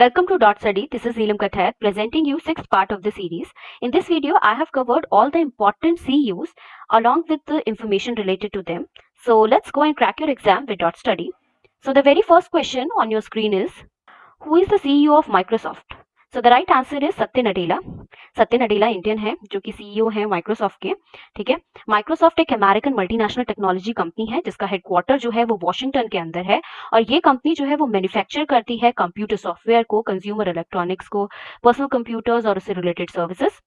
Welcome to Dot Study. This is Neelam Kathar presenting you sixth part of the series. In this video, I have covered all the important CUs along with the information related to them. So let's go and crack your exam with Dot Study. So the very first question on your screen is, who is the CEO of Microsoft? So the right answer is Satya Nadella. सत्य Nadella Indian है जो कि CEO है Microsoft के। ठीक है, Microsoft एक American multinational technology company है जिसका हेडक्वार्टर जो है वो वॉशिंगटन के अंदर है और ये कंपनी जो है वो मैन्युफैक्चर करती है कंप्यूटर सॉफ्टवेयर को, कंज्यूमर इलेक्ट्रॉनिक्स को, पर्सनल कंप्यूटर्स और उससे रिलेटेड सर्विसेज।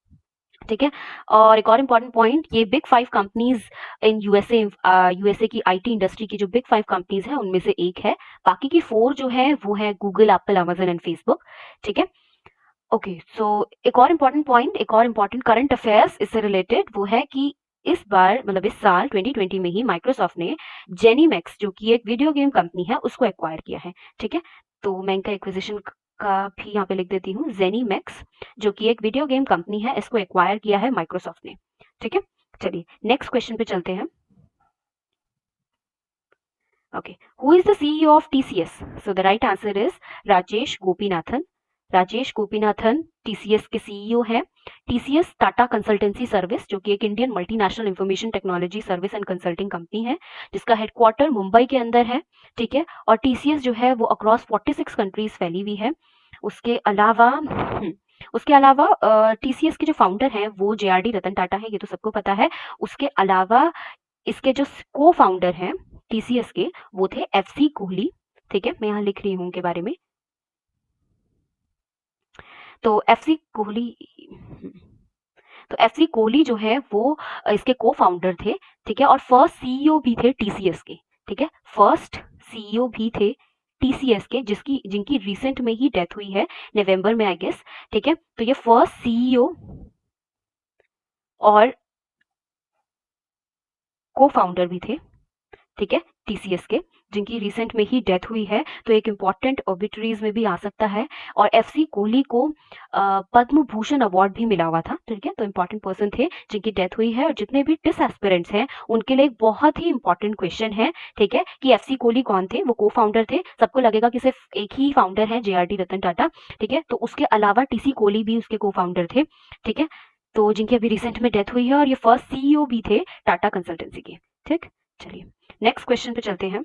ठीक है, और एक और इम्पॉर्टेंट पॉइंट, ये बिग 5 कंपनीज इन यूएसए की आईटी इंडस्ट्री की जो बिग 5 कंपनीज है उनमें से एक है। बाकी की 4 जो है वो है Google, Apple, Amazon and Facebook. ठीक है, ओके, सो एक और इम्पॉर्टेंट पॉइंट, एक और इम्पॉर्टेंट करंट अफेयर्स इससे रिलेटेड वो है कि इस बार मतलब इस साल 2020 में ही माइक्रोसॉफ्ट ने जेनीमैक्स जो कि एक वीडियो गेम कंपनी है उसको एक्वायर किया है। ठीक है, तो मैं इनका एक्विजिशन का भी यहाँ पे लिख देती हूँ, जेनीमैक्स जो कि एक वीडियो गेम कंपनी है, इसको एक्वायर किया है माइक्रोसॉफ्ट ने। ठीक है, चलिए नेक्स्ट क्वेश्चन पे चलते हैं। Okay, who is the CEO of TCS? So the right answer is Rajesh Gopinathan. Rajesh Gopinathan TCS के सीईओ है। टीसीएस टाटा कंसल्टेंसी सर्विस जो कि एक Indian multinational information technology service and consulting company है जिसका हेडक्वार्टर मुंबई के अंदर है। ठीक है, और टीसीएस जो है वो अक्रॉस 46 कंट्रीज फैली हुई है। उसके अलावा टीसीएस के जो फाउंडर हैं वो जेआरडी रतन टाटा है, ये तो सबको पता है। उसके अलावा इसके जो को फाउंडर हैं टीसीएस के वो थे एफसी कोहली। ठीक है, मैं यहाँ लिख रही हूँ उनके बारे में। तो एफसी कोहली जो है वो इसके को फाउंडर थे। ठीक है, और फर्स्ट सीईओ भी थे टीसीएस के। ठीक है, फर्स्ट सीईओ भी थे टीसीएस के जिनकी रिसेंट में ही डेथ हुई है, नवंबर में आई गेस। ठीक है, तो ये फर्स्ट सीईओ और को फाउंडर भी थे। ठीक है, टीसीएस के जिनकी रिसेंट में ही डेथ हुई है, तो एक इम्पॉर्टेंट ऑबिटरीज में भी आ सकता है। और एफसी कोहली को पद्म भूषण अवार्ड भी मिला हुआ था। ठीक है, तो इम्पॉर्टेंट पर्सन थे जिनकी डेथ हुई है। और जितने भी टिस एस्पिरेंट्स हैं उनके लिए एक बहुत ही इंपॉर्टेंट क्वेश्चन है। ठीक है, कि एफसी कोहली कौन थे? वो को फाउंडर थे। सबको लगेगा कि सिर्फ एक ही फाउंडर है, जेआरडी रतन टाटा। ठीक है, तो उसके अलावा टीसी कोहली भी उसके को फाउंडर थे। ठीक है, तो जिनकी अभी रिसेंट में डेथ हुई है, और ये फर्स्ट सीईओ भी थे टाटा कंसल्टेंसी के। ठीक, चलिए नेक्स्ट क्वेश्चन पे चलते हैं।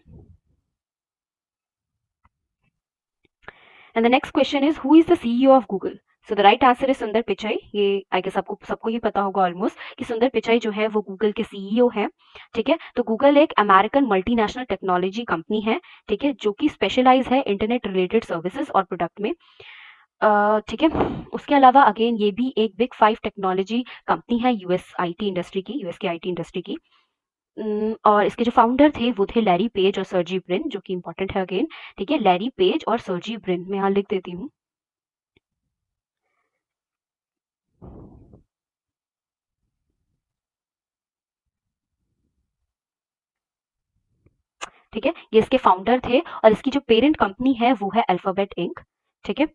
And the next question is, who is the CEO of Google? So the right answer is सुंदर पिचाई। ये आई गेस सबको ही पता होगा ऑलमोस्ट कि सुंदर पिचाई जो है वो गूगल के सीईओ है। ठीक है, तो गूगल एक अमेरिकन मल्टीनेशनल टेक्नोलॉजी कंपनी है। ठीक है, जो कि स्पेशलाइज है इंटरनेट रिलेटेड सर्विसेज और प्रोडक्ट में। ठीक है, उसके अलावा अगेन ये भी एक बिग 5 टेक्नोलॉजी कंपनी है यूएस की आईटी इंडस्ट्री की। और इसके जो फाउंडर थे वो थे लैरी पेज और सर्जी ब्रिन, जो कि इंपॉर्टेंट है अगेन। ठीक है, लैरी पेज और सर्जी ब्रिन, मैं यहाँ लिख देती हूँ। ठीक है, ये इसके फाउंडर थे और इसकी जो पेरेंट कंपनी है वो है अल्फाबेट इंक। ठीक है,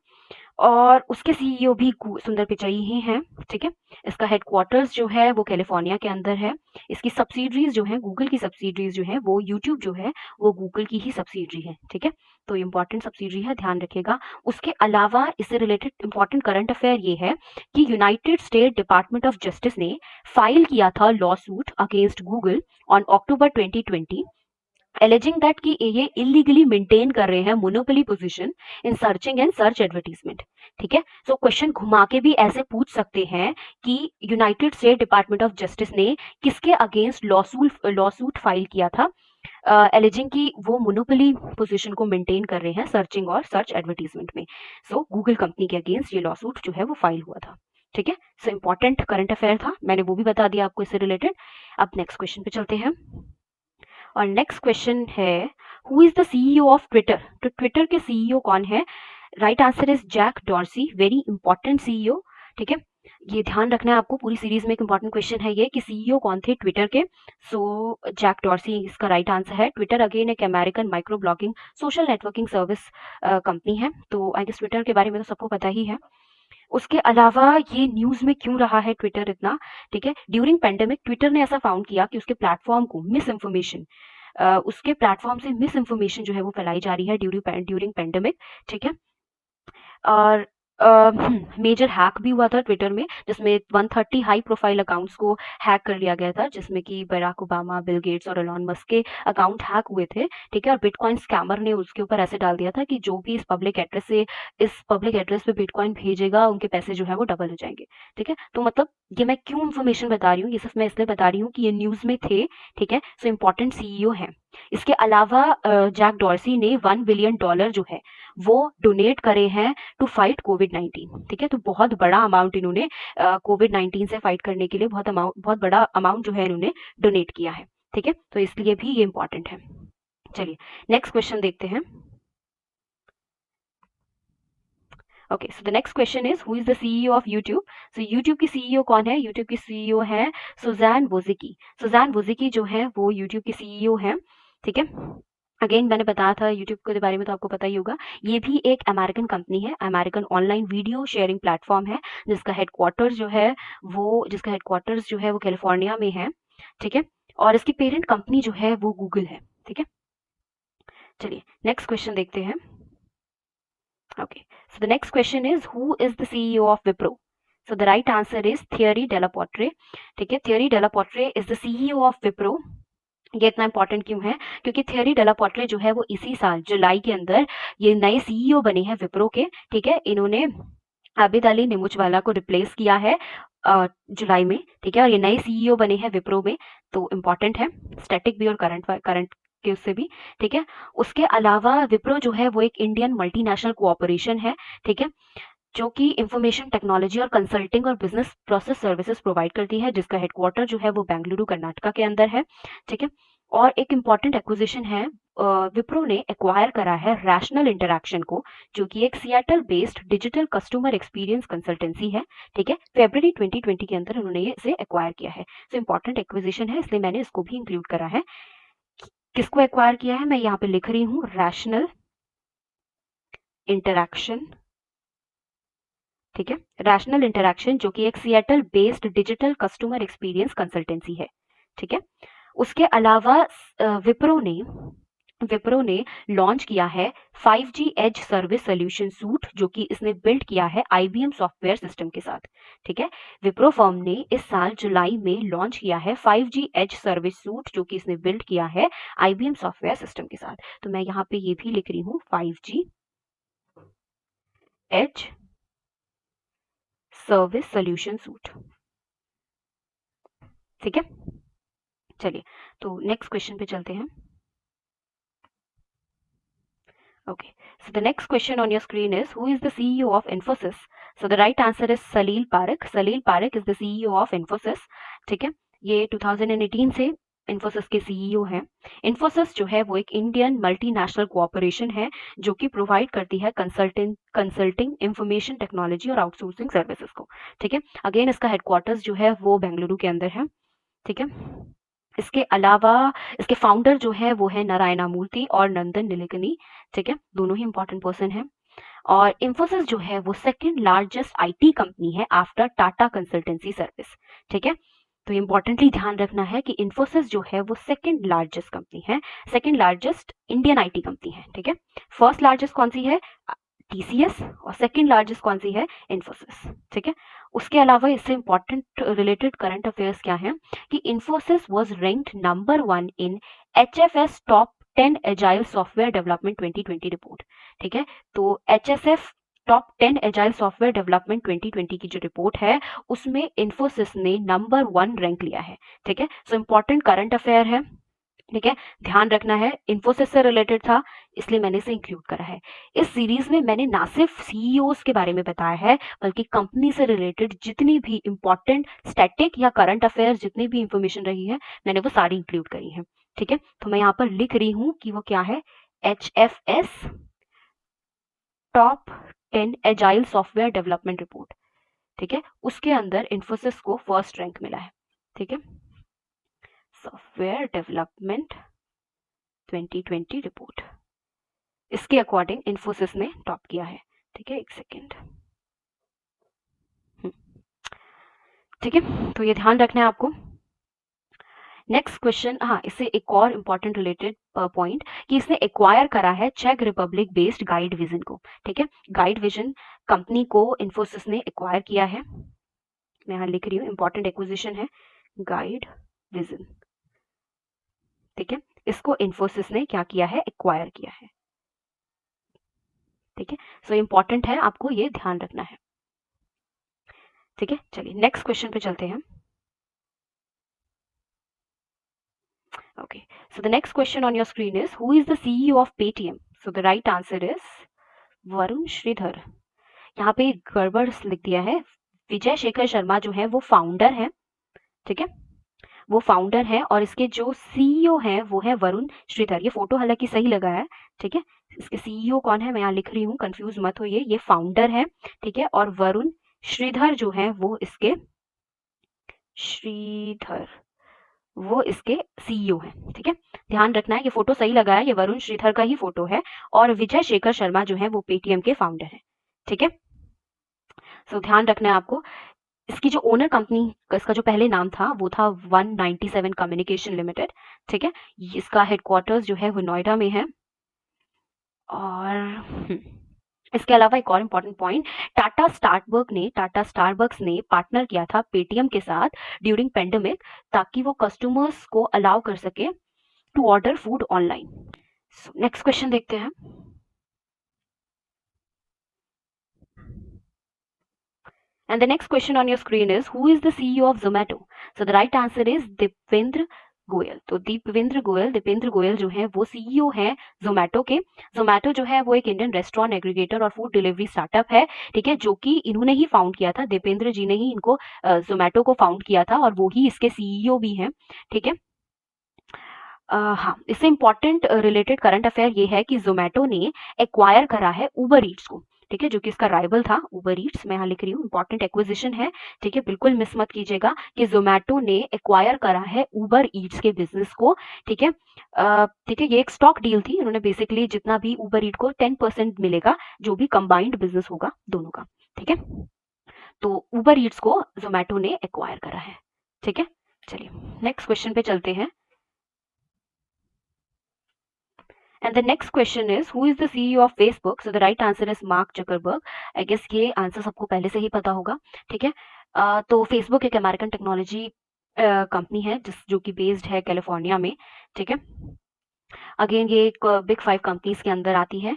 और उसके सीईओ भी सुंदर पिचाई ही हैं। ठीक है, इसका हेडक्वार्टर्स जो है वो कैलिफोर्निया के अंदर है। इसकी सब्सिडरीज जो है, गूगल की सब्सिडरीज जो है, वो यूट्यूब जो है वो गूगल की ही सब्सिडरी है। ठीक है, तो इंपॉर्टेंट सब्सिडरी है, ध्यान रखिएगा। उसके अलावा इससे रिलेटेड इंपॉर्टेंट करंट अफेयर ये है कि United state department of justice ने फाइल किया था law suit against Google on October 2020, aliasing that कि ये इलीगली मेंटेन कर रहे हैं monopoly position in searching and search advertisement. ठीक है, सो क्वेश्चन घुमा के भी ऐसे पूछ सकते हैं कि United state department of justice ने किसके अगेंस्ट लॉसूट फाइल किया था, एलिजिंग कि वो मोनोपोली पोजीशन को मेंटेन कर रहे हैं सर्चिंग और सर्च एडवर्टीजमेंट में। सो गूगल कंपनी के अगेंस्ट ये लॉसूट जो है वो फाइल हुआ था। ठीक है, सो इंपॉर्टेंट करंट अफेयर था, मैंने वो भी बता दिया आपको इससे रिलेटेड। अब नेक्स्ट क्वेश्चन पे चलते हैं और नेक्स्ट क्वेश्चन है, who is the CEO of Twitter? तो ट्विटर के सीईओ कौन है? Right answer is Jack Dorsey, very important CEO. ठीक है, ये ध्यान रखना है आपको, पूरी सीरीज में एक इंपॉर्टेंट क्वेश्चन है ये कि सीईओ कौन थे ट्विटर के। सो जैक डॉर्सी इसका राइट आंसर है। ट्विटर अगेन एक American micro blogging social networking service company है, तो आई गेस ट्विटर के बारे में तो सबको पता ही है। उसके अलावा ये न्यूज में क्यों रहा है ट्विटर इतना? ठीक है, ड्यूरिंग पेंडेमिक ट्विटर ने ऐसा फाउंड किया कि उसके प्लेटफॉर्म को मिस इन्फॉर्मेशन उसके प्लेटफॉर्म से मिस इन्फॉर्मेशन जो है वो फैलाई जा रही है ड्यूरिंग पेंडेमिक। ठीक है, और मेजर हैक भी हुआ था ट्विटर में, जिसमें 130 हाई प्रोफाइल अकाउंट्स को हैक कर लिया गया था, जिसमें कि बराक ओबामा, बिल गेट्स और एलन मस्क के अकाउंट हैक हुए थे, ठीक है। और बिटकॉइन स्कैमर ने उसके ऊपर ऐसे डाल दिया था कि जो भी इस पब्लिक एड्रेस पे बिटकॉइन भेजेगा, उनके पैसे जो है वो डबल हो जाएंगे, ठीक है। तो मतलब ये मैं क्यों इन्फॉर्मेशन बता रही हूँ, ये सिर्फ मैं इसलिए बता रही हूँ कि ये न्यूज में थे, ठीक है। सो इम्पोर्टेंट सीईओ है। इसके अलावा जैक डॉर्सी ने $1 बिलियन जो है वो डोनेट करे हैं टू फाइट कोविड-19, ठीक है। तो बहुत बड़ा अमाउंट इन्होंने कोविड-19 से फाइट करने के लिए बहुत बड़ा अमाउंट जो है इन्होंने डोनेट किया है, ठीक है। तो इसलिए भी ये इम्पोर्टेंट है। चलिए नेक्स्ट क्वेश्चन देखते हैं। Okay, so the next question is who is the CEO of YouTube. So YouTube की सीईओ कौन है? यूट्यूब की सीईओ है सुजैन वोजिकी। सुजैन वोजिकी जो है वो यूट्यूब की सीईओ है, ठीक है। अगेन मैंने बताया था यूट्यूब के बारे में, तो आपको पता ही होगा। ये भी एक अमेरिकन कंपनी है, American online video sharing platform है, जिसका हेडक्वार्टर्स जो है वो कैलिफोर्निया में है, ठीक है। और इसकी पेरेंट कंपनी जो है वो गूगल है, ठीक है। चलिए नेक्स्ट क्वेश्चन देखते हैं। Okay, so the next question is who is the CEO of Wipro? So the right answer is Thierry Delaporte. ठीक है, Thierry Delaporte is the CEO of Wipro. ये इतना इंपॉर्टेंट क्यों है? क्योंकि थियरी डेलापोर्टे जो है वो इसी साल जुलाई के अंदर ये नए सीईओ बने हैं विप्रो के, ठीक है। इन्होंने आबिद अली निमुचवाला को रिप्लेस किया है जुलाई में, ठीक है। और ये नए सीईओ बने हैं विप्रो में, तो इम्पोर्टेंट है, स्टैटिक भी और करंट के उससे भी, ठीक है। उसके अलावा विप्रो जो है वो एक इंडियन मल्टीनेशनल कोऑपरेशन है, ठीक है, जो कि इंफॉर्मेशन टेक्नोलॉजी और कंसल्टिंग और बिजनेस प्रोसेस सर्विसेज प्रोवाइड करती है, जिसका हेडक्वार्टर जो है वो बेंगलुरु कर्नाटका के अंदर है, ठीक है। और एक इम्पॉर्टेंट एक्विजिशन है, विप्रो ने एक्वायर करा है रैशनल इंटरैक्शन को, जो कि एक Seattle based digital customer experience consultancy है, ठीक है। फरवरी 2020 के अंदर उन्होंने इसे एक्वायर किया है। तो इम्पॉर्टेंट एक्विजिशन है, इसलिए मैंने इसको भी इंक्लूड करा है। किसको एक्वायर किया है मैं यहाँ पे लिख रही हूँ, रैशनल इंटरैक्शन, ठीक है। रैशनल इंटरैक्शन जो कि एक Seattle based digital customer experience consultancy है, ठीक है। उसके अलावा विप्रो ने लॉन्च किया है 5G as service solution suit, जो कि इसने बिल्ड किया है IBM सॉफ्टवेयर सिस्टम के साथ, ठीक है। विप्रो फर्म ने इस साल जुलाई में लॉन्च किया है 5G एज सर्विस सूट, जो कि इसने बिल्ड किया है IBM सॉफ्टवेयर सिस्टम के साथ। तो मैं यहाँ पे ये भी लिख रही हूँ 5G as service solution suit, ठीक है। चलिए तो नेक्स्ट क्वेश्चन पे चलते हैं। Okay, so the next question on your screen is who is the CEO of Infosys? So the right answer is Salil Parekh. Salil Parekh is the CEO of Infosys. ठीक है, ये 2018 से Infosys के CEO हैं। Infosys जो है वो एक इंडियन मल्टीनेशनल कोऑपरेशन है, जो कि प्रोवाइड करती है कंसल्टिंग इंफॉर्मेशन टेक्नोलॉजी और आउटसोर्सिंग सर्विसेज को, ठीक है। अगेन इसका हेडक्वार्टर्स जो है वो बेंगलुरु के अंदर है, ठीक है। इसके अलावा इसके फाउंडर जो है वो है नारायणा मूर्ति और नंदन निलेकनी, ठीक है। दोनों ही इंपॉर्टेंट पर्सन हैं। और इंफोसिस जो है वो सेकंड लार्जेस्ट आईटी कंपनी है आफ्टर टाटा कंसल्टेंसी सर्विस, ठीक है। तो इम्पोर्टेंटली ध्यान रखना है कि इंफोसिस जो है वो सेकंड लार्जेस्ट कंपनी है, second largest Indian IT company है, ठीक है। फर्स्ट लार्जेस्ट कौन सी है? टीसीएस। और सेकंड लार्जेस्ट कौन सी है? इंफोसिस, ठीक है। उसके अलावा इससे इंपॉर्टेंट रिलेटेड करंट अफेयर्स क्या है कि Infosys was ranked number 1 in HFS top 10 agile software development 2020 report, ठीक है। तो HSF top 10 agile software development 2020 की जो रिपोर्ट है उसमें इंफोसिस ने नंबर 1 रैंक लिया है, ठीक है। सो इंपॉर्टेंट करंट अफेयर है, ठीक है। ध्यान रखना है, इंफोसिस से रिलेटेड था इसलिए मैंने इसे इंक्लूड करा है। इस सीरीज में मैंने ना सिर्फ सीईओज के बारे में बताया है, बल्कि कंपनी से रिलेटेड जितनी भी इंपॉर्टेंट स्टैटिक या करंट अफेयर जितनी भी इंफॉर्मेशन रही है मैंने वो सारी इंक्लूड करी है, ठीक है। तो मैं यहाँ पर लिख रही हूँ कि वो क्या है, HFS top 10 agile software development report, ठीक है। उसके अंदर इंफोसिस को फर्स्ट रैंक मिला है, ठीक है। सॉफ्टवेयर डेवलपमेंट 2020 रिपोर्ट, इसके अकॉर्डिंग इंफोसिस ने टॉप किया है, ठीक है। एक सेकेंड, ठीक है। तो ये ध्यान रखना है आपको। नेक्स्ट क्वेश्चन, हाँ, इससे एक और इम्पोर्टेंट रिलेटेड पॉइंट कि इसने एक्वायर करा है चेक रिपब्लिक बेस्ड गाइड विजन को। ठीक है, गाइड विजन कंपनी को इन्फोसिस ने एक्वायर किया है। मैं यहाँ लिख रही हूँ, इंपॉर्टेंट एक्विजिशन है गाइड विजन। ठीक है, इसको इन्फोसिस ने क्या किया है, एक्वायर किया है। ठीक है, सो इम्पॉर्टेंट है, आपको ये ध्यान रखना है। ठीक है, चलिए नेक्स्ट क्वेश्चन पे चलते हैं। Okay, so the next question on your screen is, who is the CEO of Paytm? So the right answer is Varun Shridhar. यहाँ पे गड़बड़ लिख दिया है, विजय शेखर शर्मा जो है वो फाउंडर है। ठीक है, वो फाउंडर है और इसके जो सीईओ है वो है वरुण श्रीधर। ये फोटो हालांकि सही लगा है। ठीक है, इसके सीईओ कौन है मैं यहाँ लिख रही हूँ, कंफ्यूज मत होइए, ये फाउंडर है। ठीक है, और वरुण श्रीधर जो है वो इसके सीईओ है। ठीक है, ध्यान रखना है, ये फोटो सही लगा है, ये वरुण श्रीधर का ही फोटो है और विजय शेखर शर्मा जो है वो पेटीएम के फाउंडर है। ठीक है, सो ध्यान रखना है आपको। इसकी जो ओनर कंपनी, इसका जो पहले नाम था वो था 197 कम्युनिकेशन लिमिटेड। ठीक है, इसका हेडक्वार्टर्स जो है वो नोएडा में है। और इसके अलावा एक और इम्पोर्टेंट पॉइंट, टाटा स्टारबक्स ने पार्टनर किया था पेटीएम के साथ ड्यूरिंग पेंडेमिक, ताकि वो कस्टमर्स को अलाउ कर सके to order food online. Next question देखते हैं। And the next question on your screen is, who is the CEO of Zomato? So the right answer is Dipendra Goyal. तो दीपेंद्र गोयल जो है वो सीईओ है जोमैटो के। जोमैटो जो है वो एक इंडियन रेस्टोरेंट एग्रीगेटर और फूड डिलीवरी स्टार्टअप है। ठीक है, जो कि इन्होंने ही फाउंड किया था, दीपेंद्र जी ने ही इनको जोमैटो को फाउंड किया था और वो ही इसके सीईओ भी हैं। ठीक है, हाँ, इससे इम्पोर्टेंट रिलेटेड करंट अफेयर ये है कि जोमैटो ने एक्वायर करा है उबर ईट्स को। ठीक है, जो कि इसका राइवल था उबर ईट्स। मैं यहाँ लिख रही हूँ, इंपॉर्टेंट एक्विजिशन है। ठीक है, बिल्कुल मिस मत कीजिएगा कि जोमैटो ने एक्वायर करा है उबर ईट्स के बिजनेस को। ठीक है, ठीक है, ये एक स्टॉक डील थी। इन्होंने बेसिकली जितना भी उबर ईट को 10% मिलेगा, जो भी कंबाइंड बिजनेस होगा दोनों का। ठीक है, तो उबर ईट्स को जोमैटो ने एक्वायर करा है। ठीक है, चलिए नेक्स्ट क्वेश्चन पे चलते हैं। And the next question is, who is the CEO of Facebook? So the right answer is Mark Zuckerberg. I guess ये आंसर सबको पहले से ही पता होगा। ठीक है, तो फेसबुक एक अमेरिकन टेक्नोलॉजी कंपनी है जो कि बेस्ड है कैलिफोर्निया में। ठीक है, अगेन ये एक बिग 5 कंपनीज के अंदर आती है।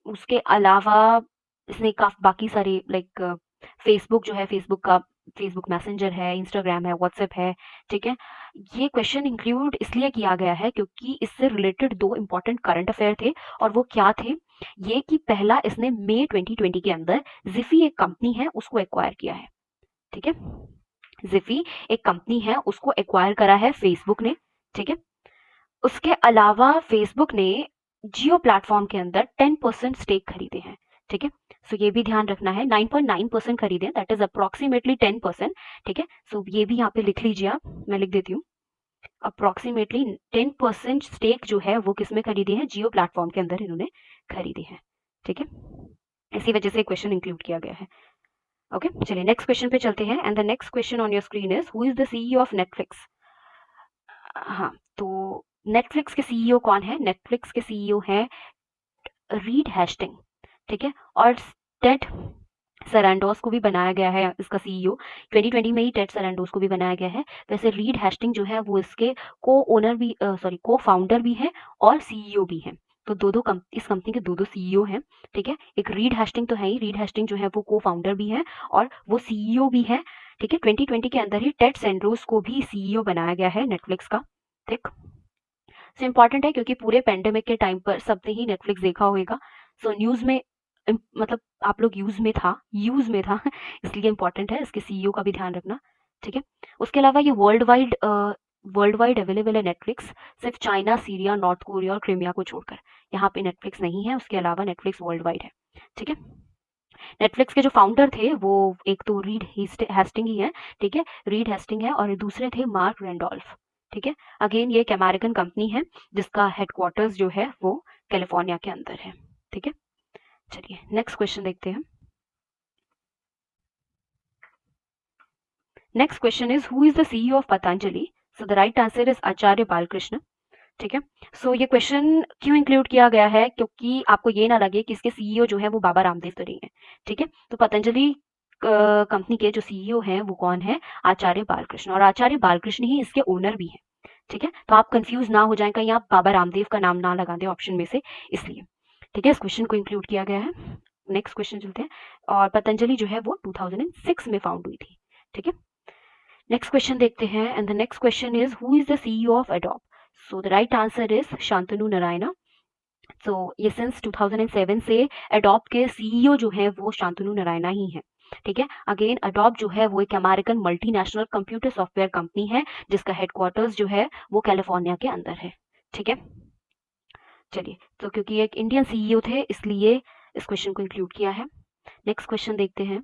उसके अलावा इसने काफी बाकी सारे लाइक फेसबुक जो है, फेसबुक मैसेंजर है, इंस्टाग्राम है, व्हाट्सएप है। ठीक है, ये क्वेश्चन इंक्लूड इसलिए किया गया है क्योंकि इससे रिलेटेड दो इंपॉर्टेंट करंट अफेयर थे। और वो क्या थे, ये कि पहला, इसने मई 2020 के अंदर जिफी एक कंपनी है उसको एक्वायर किया है। ठीक है, जिफी एक कंपनी है उसको एक्वायर करा है फेसबुक ने। ठीक है, उसके अलावा फेसबुक ने जियो प्लेटफॉर्म के अंदर 10% स्टेक खरीदे हैं। ठीक है, सो ये भी ध्यान रखना है, 9.9% खरीदे, दैट इज अप्रोक्सीमेटली 10%। ठीक है, सो ये भी यहाँ पे लिख लीजिए आप, मैं लिख देती हूँ, अप्रोक्सीमेटली 10% स्टेक जो है वो किसमें खरीदे हैं, जियो प्लेटफॉर्म के अंदर इन्होंने खरीदे हैं। ठीक है, इसी वजह से क्वेश्चन इंक्लूड किया गया है। ओके, चलिए नेक्स्ट क्वेश्चन पे चलते हैं। And the next question on your screen is, who is the CEO of Netflix? हाँ, तो नेटफ्लिक्स के सीईओ कौन है? नेटफ्लिक्स के सीईओ हैं रीड हेस्टिंग। ठीक है, और टेड सरांडोस को भी बनाया गया है इसका सीईओ। 2020 में ही टेड सरांडोस को भी बनाया गया है। वैसे रीड हेस्टिंग जो है वो इसके को फाउंडर भी है और सीईओ भी है। तो इस कंपनी के दो सीईओ हैं। ठीक है, एक रीड हेस्टिंग तो है ही, रीड हेस्टिंग जो है वो को फाउंडर भी है और वो सीईओ भी है। ठीक है, 2020 के अंदर ही टेड सैंडोस को भी सीईओ बनाया गया है नेटफ्लिक्स का। ठीक, सो इम्पॉर्टेंट है क्योंकि पूरे पेंडेमिक के टाइम पर सबने ही नेटफ्लिक्स देखा होगा। सो न्यूज में मतलब आप लोग यूज में था इसलिए इम्पोर्टेंट है, इसके सीईओ का भी ध्यान रखना। ठीक है, उसके अलावा ये वर्ल्ड वाइड अवेलेबल है नेटफ्लिक्स, सिर्फ चाइना, सीरिया, नॉर्थ कोरिया और क्रीमिया को छोड़कर। यहाँ पे नेटफ्लिक्स नहीं है, उसके अलावा नेटफ्लिक्स वर्ल्ड वाइड है। ठीक है, नेटफ्लिक्स के जो फाउंडर थे वो एक तो रीड हेस्टिंग ही है। ठीक है, रीड हेस्टिंग है और दूसरे थे मार्क रेंडोल्फ। ठीक है, अगेन ये एक अमेरिकन कंपनी है जिसका हेडक्वार्टर्स जो है वो कैलिफोर्निया के अंदर है। ठीक है, चलिए नेक्स्ट क्वेश्चन देखते हैं। Next question is, who is the CEO of Patanjali? So the right answer is Acharya Balkrishna. ठीक है, सो ये क्वेश्चन क्यों इंक्लूड किया गया है, क्योंकि आपको ये ना लगे कि इसके सीईओ जो है वो बाबा रामदेव तो नहीं है। ठीक है, तो पतंजलि कंपनी के जो सीईओ हैं वो कौन है, आचार्य बालकृष्ण, और आचार्य बालकृष्ण ही इसके ओनर भी हैं। ठीक है, तो आप कंफ्यूज ना हो जाएं, कहीं आप बाबा रामदेव का नाम ना लगा दें ऑप्शन में से, इसलिए। ठीक है, इस क्वेश्चन को इंक्लूड किया गया है। नेक्स्ट क्वेश्चन चलते हैं, और पतंजलि जो है वो 2006 में फाउंड हुई थी। ठीक है, नेक्स्ट क्वेश्चन देखते हैं, and the next question is who is the CEO of Adobe. So the right answer is Shantanu Narayen. So ये सिंस 2007 से एडोब के सीईओ जो है वो शांतनु नारायण ही है। ठीक है, अगेन एडोब जो है वो एक American multinational computer software company है जिसका हेडक्वार्टर्स जो है वो कैलिफोर्निया के अंदर है। ठीक है, चलिए, तो क्योंकि एक इंडियन सीईओ थे इसलिए इस क्वेश्चन को इंक्लूड किया है। नेक्स्ट क्वेश्चन देखते हैं।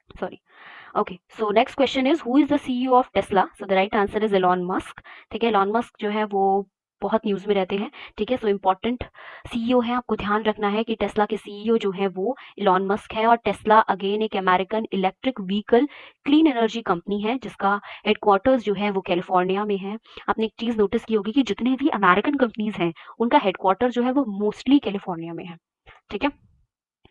Sorry, okay, so next question is who is the CEO of Tesla. So the right answer is Elon Musk. ठीक है, एलॉन मस्क जो है वो बहुत न्यूज में रहते हैं। ठीक है, सो इंपॉर्टेंट सीईओ है, आपको ध्यान रखना है कि टेस्ला के सीईओ जो है वो एलॉन मस्क है, और टेस्ला अगेन एक American electric vehicle clean energy company है जिसका हेडक्वार्टर्स जो है वो कैलिफोर्निया में है। आपने एक चीज नोटिस की होगी कि जितने भी अमेरिकन कंपनीज हैं उनका हेडक्वार्टर जो है वो मोस्टली कैलिफोर्निया में है। ठीक है,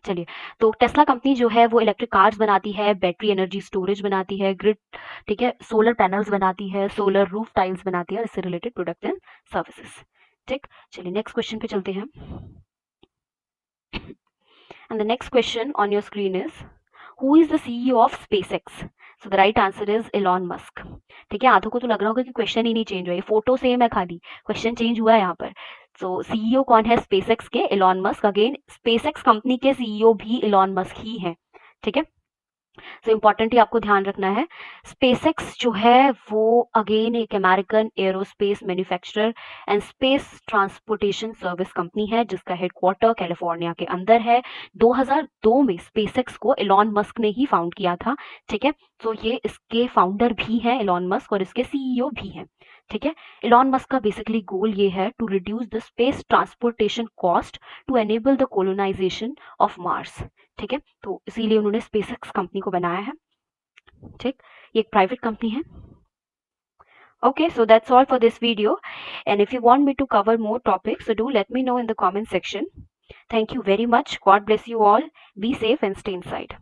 चलिए, तो टेस्ला कंपनी जो है वो इलेक्ट्रिक कार्स बनाती है, बैटरी एनर्जी स्टोरेज बनाती है, ग्रिड, ठीक है, सोलर पैनल्स बनाती है, सोलर रूफ टाइल्स बनाती है, और इससे रिलेटेड प्रोडक्ट एंड सर्विसेज। ठीक, चलिए नेक्स्ट क्वेश्चन पे चलते हैं, and the next question on your screen is who is the CEO of SpaceX. So the right answer is Elon Musk. ठीक है, आधों को तो लग रहा होगा कि क्वेश्चन ही नहीं चेंज हुआ, ये फोटो सेम है, खाली क्वेश्चन चेंज हुआ है यहाँ पर। सो सीईओ कौन है स्पेसएक्स के, Elon Musk. Again SpaceX company के सीईओ भी एलॉन मस्क ही है। ठीक है, तो इम्पोर्टेंट ही आपको ध्यान रखना है, स्पेसएक्स जो है वो अगेन एक American aerospace manufacturer and space transportation service company है जिसका हेडक्वार्टर कैलिफोर्निया के अंदर है। 2002 में स्पेसएक्स को एलॉन मस्क ने ही फाउंड किया था। ठीक है, तो ये इसके फाउंडर भी हैं एलॉन मस्क, और इसके सीईओ भी हैं। ठीक है, एलॉन मस्क का बेसिकली गोल ये है to reduce the space transportation cost to enable the colonisation of Mars. ठीक है, तो इसीलिए उन्होंने स्पेसएक्स कंपनी को बनाया है। ठीक, ये एक प्राइवेट कंपनी है। Okay, so that's all for this video, and if you want me to cover more topics, so do let me know in the comment section. Thank you very much. God bless you all. Be safe and stay inside.